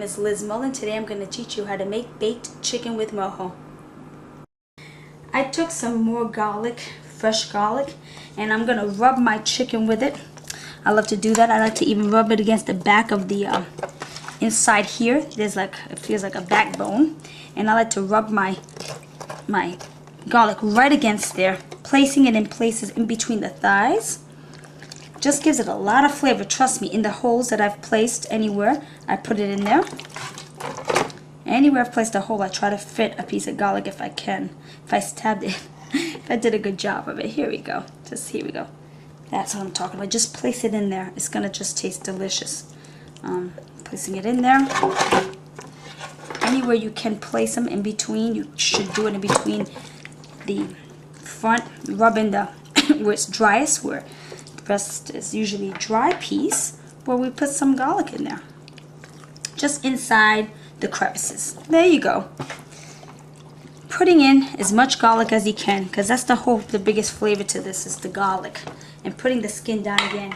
is Liz Mullen. Today I'm going to teach you how to make baked chicken with mojo. I took some more garlic, fresh garlic, and I'm going to rub my chicken with it. I love to do that. I like to even rub it against the back of the inside here. There's like, it feels like a backbone, and I like to rub my garlic right against there, placing it in places in between the thighs. Just gives it a lot of flavor. Trust me, in the holes that I've placed anywhere, I put it in there. Anywhere I've placed a hole, I try to fit a piece of garlic if I can. If I stabbed it, if I did a good job of it. Here we go. Here we go. That's what I'm talking about. Just place it in there. It's gonna just taste delicious. Placing it in there. Anywhere you can place them in between, you should do it in between the front, rubbing the where it's driest, where the rest is usually dry piece, where we put some garlic in there. Just inside the crevices. There you go. Putting in as much garlic as you can, because that's the biggest flavor to this is the garlic. And putting the skin down again